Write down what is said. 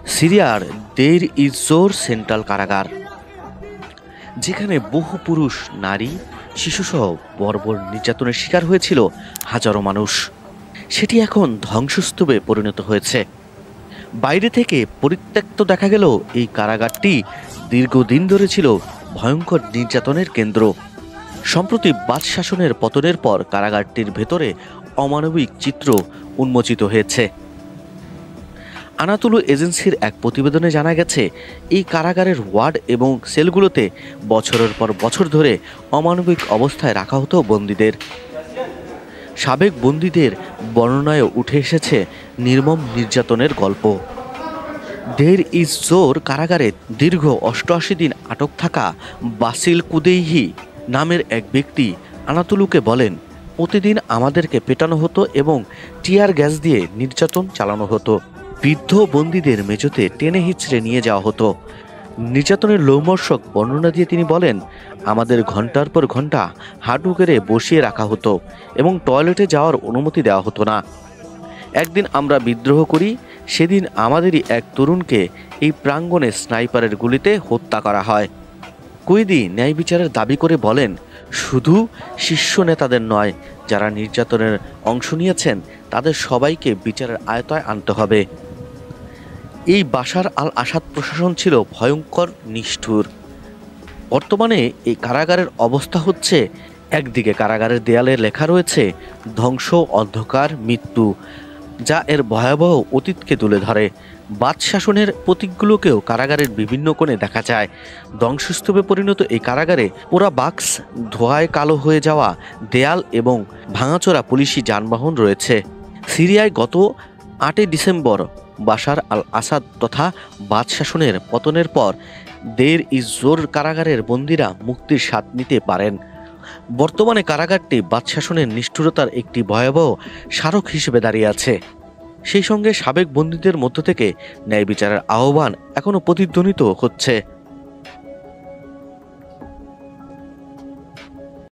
সিরিয়ার দেইর ইজ-জোর সেন্ট্রাল কারাগার, যেখানে বহু পুরুষ, নারী, শিশুসহ বর্বর নির্যাতনের শিকার হয়েছিল হাজারো মানুষ, সেটি এখন ধ্বংসস্তূপে পরিণত হয়েছে। বাইরে থেকে পরিত্যক্ত দেখা গেল এই কারাগারটি দীর্ঘদিন ধরে ছিল ভয়ঙ্কর নির্যাতনের কেন্দ্র। সম্প্রতি বাদ শাসনের পতনের পর কারাগারটির ভেতরে অমানবিক চিত্র উন্মোচিত হয়েছে। আনাতোলু এজেন্সির এক প্রতিবেদনে জানা গেছে, এই কারাগারের ওয়ার্ড এবং সেলগুলোতে বছরের পর বছর ধরে অমানবিক অবস্থায় রাখা হতো বন্দীদের। সাবেক বন্দীদের বর্ণনায়ও উঠে এসেছে নির্মম নির্যাতনের গল্প। দেইর ইজ-জোর কারাগারে দীর্ঘ ৮৮ দিন আটক থাকা বাসিল কুদেইহি নামের এক ব্যক্তি আনাতোলুকে বলেন, প্রতিদিন আমাদেরকে পেটানো হতো এবং টিয়ার গ্যাস দিয়ে নির্যাতন চালানো হতো। বৃদ্ধ বন্দীদের মেঝেতে টেনে হিঁচড়ে নিয়ে যাওয়া হতো। নির্যাতনের লোমহর্ষক বর্ণনা দিয়ে তিনি বলেন, আমাদের ঘন্টার পর ঘন্টা হাঁটু গেড়ে বসিয়ে রাখা হতো এবং টয়লেটে যাওয়ার অনুমতি দেওয়া হতো না। একদিন আমরা বিদ্রোহ করি, সেদিন আমাদেরই এক তরুণকে এই প্রাঙ্গণে স্নাইপারের গুলিতে হত্যা করা হয়। কুইদি ন্যায় বিচারের দাবি করে বলেন, শুধু শীর্ষ নেতাদের নয়, যারা নির্যাতনের অংশ নিয়েছেন তাদের সবাইকে বিচারের আয়তায় আনতে হবে। এই বাশার আল আসাদ প্রশাসন ছিল ভয়ঙ্কর, নিষ্ঠুর। বর্তমানে এই কারাগারের অবস্থা হচ্ছে, একদিকে কারাগারের দেয়ালে লেখা রয়েছে ধ্বংস, অন্ধকার, মৃত্যু, যা এর ভয়াবহ অতীতকে তুলে ধরে। বাদ শাসনের প্রতীকগুলোকেও কারাগারের বিভিন্ন কোণে দেখা যায়। ধ্বংসস্তূপে পরিণত এই কারাগারে পোড়া বাক্স, ধোঁয়ায় কালো হয়ে যাওয়া দেয়াল এবং ভাঙাচোরা পুলিশি যানবাহন রয়েছে। সিরিয়ায় গত ৮ ডিসেম্বর বাশার আল আসাদ তথা বাদ শাসনের পতনের পর দেইর ইজ-জোর কারাগারের বন্দীরা মুক্তির স্বাদ নিতে পারেন। বর্তমানে কারাগারটি বাদ শাসনের নিষ্ঠুরতার একটি ভয়াবহ স্মারক হিসেবে দাঁড়িয়ে আছে। সেই সঙ্গে সাবেক বন্দীদের মধ্য থেকে ন্যায় বিচারের আহ্বান এখনও প্রতিধ্বনিত হচ্ছে।